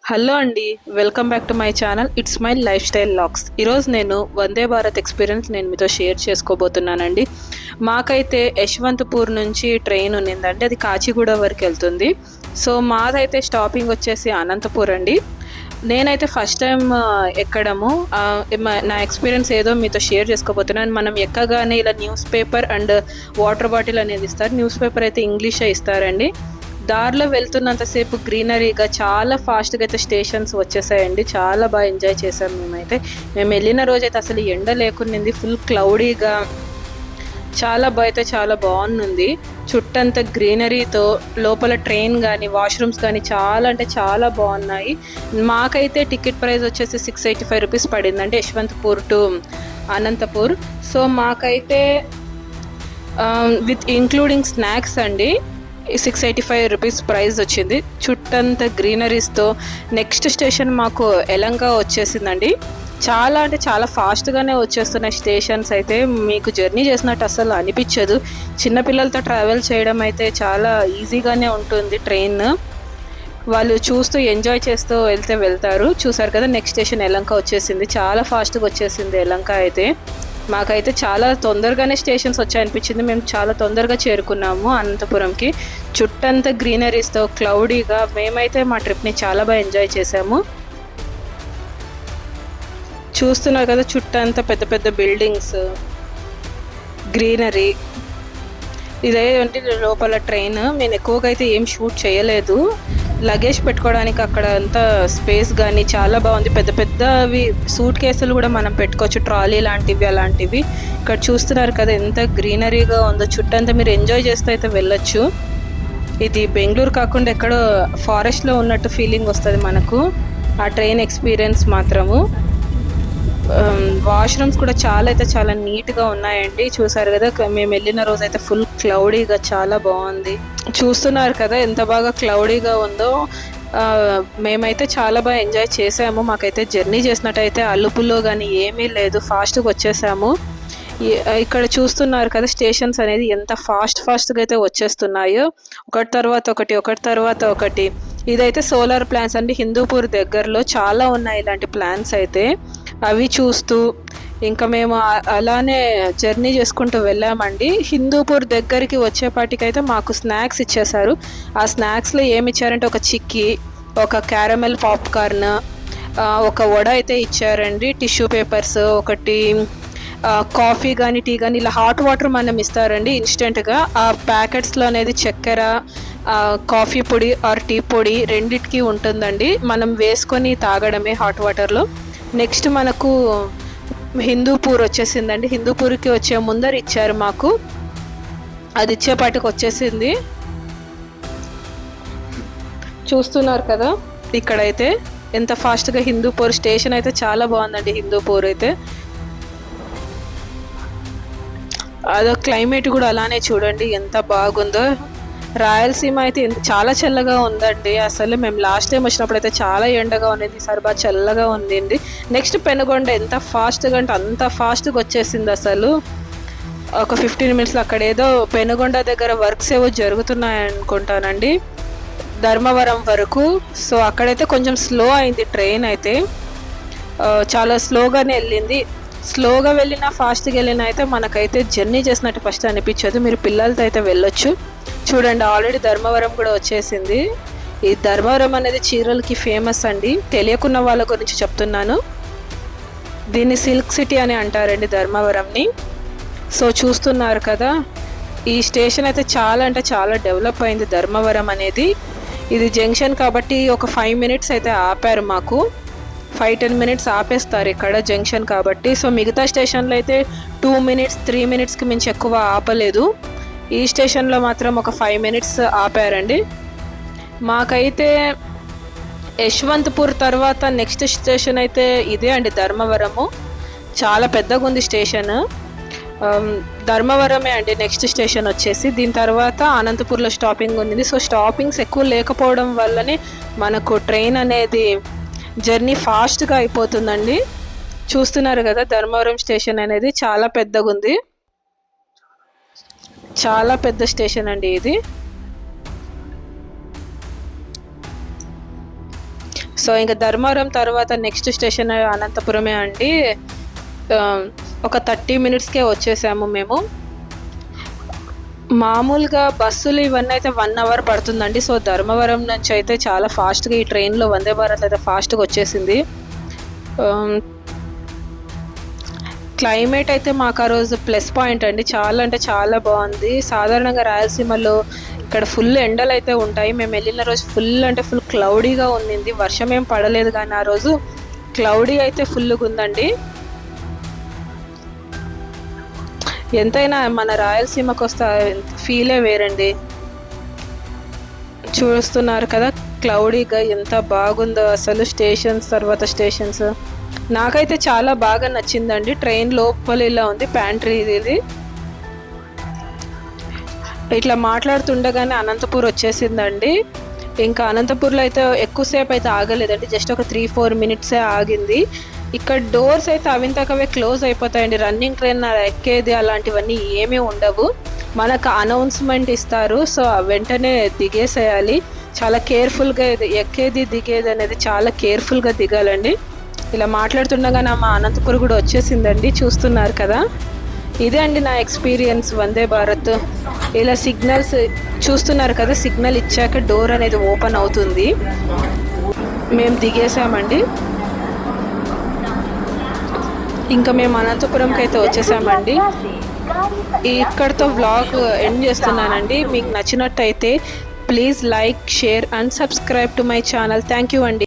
Hello అండి. Welcome back to my channel. It's my life style logs. ఈరోజు నేను Vande Bharat experience మీతో షేర్ చేసుకోబోతున్నానండి. మాకైతే యశ్వంతపూర్ నుంచి ట్రైన్ ఉన్నిందండి. అది కాచిగూడ వరకు వెళ్తుంది. సో మాదైతే స్టాపింగ్ వచ్చేసి అనంతపూర్ అండి. నేనైతే ఫస్ట్ టైం ఎక్కడము నా ఎక్స్పీరియన్స్ ఏదో మీతో షేర్ చేసుకోబోతున్నాను. మనం ఎక్కగానే ఇలా news paper and water bottle అనేది ఇస్తారు. న్యూస్ పేపర్ అయితే ఇంగ్లీషే ఇస్తారండి. దారిలో వెళ్తున్నంతసేపు గ్రీనరీగా చాలా ఫాస్ట్గా అయితే స్టేషన్స్ వచ్చేసాయండి. చాలా బాగా ఎంజాయ్ చేసాం మేమైతే. మేము వెళ్ళిన రోజైతే అసలు ఎండ లేకునింది, ఫుల్ క్లౌడీగా చాలా చాలా బాగుంది. చుట్టంతా గ్రీనరీతో లోపల ట్రైన్ కానీ వాష్రూమ్స్ కానీ చాలా అంటే చాలా బాగున్నాయి. మాకైతే టికెట్ ప్రైస్ వచ్చేసి 685 రూపీస్ పడిందండి యశ్వంతపూర్ టు అనంతపూర్. సో మాకైతే విత్ ఇంక్లూడింగ్ స్నాక్స్ అండి 685 రూపీస్ ప్రైస్ వచ్చింది. చుట్టంతా గ్రీనరీస్తో. నెక్స్ట్ స్టేషన్ మాకు ఎలంగా వచ్చేసిందండి. చాలా అంటే చాలా ఫాస్ట్గానే వచ్చేస్తున్నాయి స్టేషన్స్ అయితే. మీకు జర్నీ చేసినట్టు అసలు అనిపించదు. చిన్నపిల్లలతో ట్రావెల్ చేయడం అయితే చాలా ఈజీగానే ఉంటుంది. ట్రైన్ వాళ్ళు చూస్తూ ఎంజాయ్ చేస్తూ వెళ్తారు. చూసారు కదా, నెక్స్ట్ స్టేషన్ ఎలంక వచ్చేసింది. చాలా ఫాస్ట్గా వచ్చేసింది ఎలంక అయితే. మాకైతే చాలా తొందరగానే స్టేషన్స్ వచ్చాయనిపించింది. మేము చాలా తొందరగా చేరుకున్నాము అనంతపురంకి. చుట్టంతా గ్రీనరీస్తో క్లౌడీగా మేమైతే మా ట్రిప్ని చాలా బాగా ఎంజాయ్ చేసాము. చూస్తున్నారు కదా, చుట్టంతా పెద్ద పెద్ద బిల్డింగ్స్, గ్రీనరీ. ఇదేంటి లోపల ట్రైన్. నేను ఎక్కువగా అయితే ఏం షూట్ చేయలేదు. లగేజ్ పెట్టుకోవడానికి అక్కడ అంతా స్పేస్ కానీ చాలా బాగుంది. పెద్ద పెద్దవి సూట్ కేసులు కూడా మనం పెట్టుకోవచ్చు, ట్రాలీ లాంటివి అలాంటివి. ఇక్కడ చూస్తున్నారు కదా ఎంత గ్రీనరీగా ఉందో. చుట్టంతా మీరు ఎంజాయ్ చేస్తూ అయితే వెళ్ళొచ్చు. ఇది బెంగళూరు కాకుండా ఎక్కడో ఫారెస్ట్లో ఉన్నట్టు ఫీలింగ్ వస్తుంది మనకు ఆ ట్రైన్ ఎక్స్పీరియన్స్ మాత్రము. వాష్రూమ్స్ కూడా చాలా నీట్గా ఉన్నాయండి. చూసారు కదా, మేము వెళ్ళిన రోజు అయితే ఫుల్ క్లౌడీగా చాలా బాగుంది. చూస్తున్నారు కదా ఎంత బాగా క్లౌడీగా ఉందో. మేమైతే చాలా బాగా ఎంజాయ్ చేసాము. మాకైతే జర్నీ చేసినట్టయితే అలుపులో కానీ ఏమీ లేదు, ఫాస్ట్గా వచ్చేసాము. ఇక్కడ చూస్తున్నారు కదా స్టేషన్స్ అనేది ఎంత ఫాస్ట్గా అయితే వచ్చేస్తున్నాయో. ఒకటి తర్వాత ఒకటి. ఇదైతే సోలార్ ప్లాంట్స్ అండి. హిందూపూర్ దగ్గరలో చాలా ఉన్నాయి ఇలాంటి ప్లాంట్స్ అయితే. అవి చూస్తూ ఇంకా మేము అలానే జర్నీ చేసుకుంటూ వెళ్ళామండి. హిందూపూర్ దగ్గరికి వచ్చేపాటికైతే మాకు స్నాక్స్ ఇచ్చేశారు. ఆ స్నాక్స్లో ఏమి ఇచ్చారంటే ఒక చిక్కీ, ఒక క్యారమెల్ పాప్కార్న్, ఒక వడ అయితే ఇచ్చారండి. టిష్యూ పేపర్స్, ఒకటి కాఫీ కానీ టీ కానీ ఇలా హాట్ వాటర్ మనం ఇస్తారండి ఇన్స్టెంట్గా. ఆ ప్యాకెట్స్లో అనేది చక్కెర, కాఫీ పొడి ఆర్ టీ పొడి రెండిటికి ఉంటుందండి. మనం వేసుకొని తాగడమే హాట్ వాటర్లో. నెక్స్ట్ మనకు హిందూపూర్ వచ్చేసిందండి. హిందూపూర్కి వచ్చే ముందర ఇచ్చారు మాకు. అది ఇచ్చేపాటికి వచ్చేసింది. చూస్తున్నారు కదా ఇక్కడైతే ఎంత ఫాస్ట్గా హిందూపూర్ స్టేషన్ అయితే చాలా బాగుందండి. హిందూపూర్ అయితే అదో క్లైమేట్ కూడా అలానే చూడండి ఎంత బాగుందో. రాయలసీమ అయితే చాలా చల్లగా ఉందండి. అసలు మేము లాస్ట్ టైం వచ్చినప్పుడు అయితే చాలా ఎండగా ఉండేది. ఈసారి బాగా చల్లగా ఉంది. నెక్స్ట్ పెనుగొండ ఎంత ఫాస్ట్గా అంటే అంత ఫాస్ట్గా వచ్చేసింది. అసలు ఒక 15 మినిట్స్లో అక్కడ ఏదో పెనుగొండ దగ్గర వర్క్స్ ఏవో జరుగుతున్నాయి అనుకుంటానండి, ధర్మవరం వరకు. సో అక్కడైతే కొంచెం స్లో అయింది ట్రైన్ అయితే. చాలా స్లోగానే వెళ్ళింది. స్లోగా వెళ్ళినా ఫాస్ట్గా వెళ్ళినా అయితే మనకైతే జర్నీ చేసినట్టు ఫస్ట్ అనిపించదు. మీరు పిల్లలతో అయితే వెళ్ళొచ్చు. చూడండి ఆల్రెడీ ధర్మవరం కూడా వచ్చేసింది. ఈ ధర్మవరం అనేది చీరలకి ఫేమస్ అండి. తెలియకున్న వాళ్ళ గురించి చెప్తున్నాను. దీన్ని సిల్క్ సిటీ అని అంటారండి ధర్మవరంని. సో చూస్తున్నారు కదా, ఈ స్టేషన్ అయితే చాలా అంటే చాలా డెవలప్ అయింది ధర్మవరం అనేది. ఇది జంక్షన్ కాబట్టి ఒక 5 మినిట్స్ అయితే ఆపారు మాకు. 5-10 మినిట్స్ ఆపేస్తారు ఇక్కడ జంక్షన్ కాబట్టి. సో మిగతా స్టేషన్లో అయితే 2 మినిట్స్ 3 మినిట్స్కి మించి ఎక్కువ ఆపలేదు. ఈ స్టేషన్లో మాత్రం ఒక 5 మినిట్స్ ఆపారండి. మాకైతే యశ్వంతపూర్ తర్వాత నెక్స్ట్ స్టేషన్ అయితే ఇదే అండి, ధర్మవరము. చాలా పెద్దగా ఉంది స్టేషన్. ధర్మవరమే అండి నెక్స్ట్ స్టేషన్ వచ్చేసి. దీని తర్వాత అనంతపూర్లో స్టాపింగ్ ఉంది. సో స్టాపింగ్స్ ఎక్కువ లేకపోవడం వల్లనే మనకు ట్రైన్ అనేది జర్నీ ఫాస్ట్గా అయిపోతుందండి. చూస్తున్నారు కదా, ధర్మవరం స్టేషన్ అనేది చాలా పెద్దగా ఉంది. చాలా పెద్ద స్టేషన్ అండి ఇది. సో ఇంకా ధర్మవరం తర్వాత నెక్స్ట్ స్టేషన్ అనంతపురమే అండి. ఒక 30 మినిట్స్కే వచ్చేసాము మేము. మామూలుగా బస్సులు ఇవన్నీ అయితే 1 అవర్ పడుతుందండి. సో ధర్మవరం నుంచి అయితే చాలా ఫాస్ట్గా ఈ ట్రైన్లో వందే భారత్ అయితే ఫాస్ట్గా వచ్చేసింది. క్లైమేట్ అయితే మాకు ఆ రోజు ప్లస్ పాయింట్ అండి. చాలా అంటే చాలా బాగుంది. సాధారణంగా రాయలసీమలో ఇక్కడ ఫుల్ ఎండలు అయితే ఉంటాయి. మేము వెళ్ళిన రోజు ఫుల్ అంటే ఫుల్ క్లౌడీగా ఉండింది. వర్షం ఏం పడలేదు, కానీ ఆ రోజు క్లౌడీ అయితే ఫుల్గా ఉందండి. ఎంతైనా మన రాయలసీమకు వస్తే ఫీలే వేరండి. చూస్తున్నారు కదా క్లౌడీగా ఎంత బాగుందో అసలు. స్టేషన్స్ తర్వాత స్టేషన్స్ నాకైతే చాలా బాగా నచ్చిందండి. ట్రైన్ లోపల ఇలా ఉంది ప్యాంట్రీ ఇది. ఇట్లా మాట్లాడుతుండగానే అనంతపూర్ వచ్చేసిందండి. ఇంకా అనంతపూర్లో అయితే ఎక్కువసేపు అయితే ఆగలేదండి, జస్ట్ ఒక 3-4 మినిట్సే ఆగింది. ఇక్కడ డోర్స్ అయితే అవింతకవే క్లోజ్ అయిపోతాయండి. రన్నింగ్ ట్రైన్ ఎక్కేది అలాంటివన్నీ ఏమీ ఉండవు. మనకు అనౌన్స్మెంట్ ఇస్తారు, సో వెంటనే దిగేసేయాలి. చాలా కేర్ఫుల్గా ఎక్కేది దిగేది అనేది చాలా కేర్ఫుల్గా దిగాలండి. ఇలా మాట్లాడుతుండగానే మా అనంతపురం కూడా వచ్చేసిందండి. చూస్తున్నారు కదా, ఇదే అండి నా ఎక్స్పీరియన్స్ వందే భారత్. ఇలా సిగ్నల్స్ చూస్తున్నారు కదా, సిగ్నల్ ఇచ్చాక డోర్ అనేది ఓపెన్ అవుతుంది. మేము దిగేసామండి. ఇంకా మేము అనంతపురంకి అయితే వచ్చేసామండి. ఇక్కడితో వ్లాగ్ ఎండ్ చేస్తున్నానండి. మీకు నచ్చినట్టయితే please like, share and subscribe to my channel. Thank you అండి.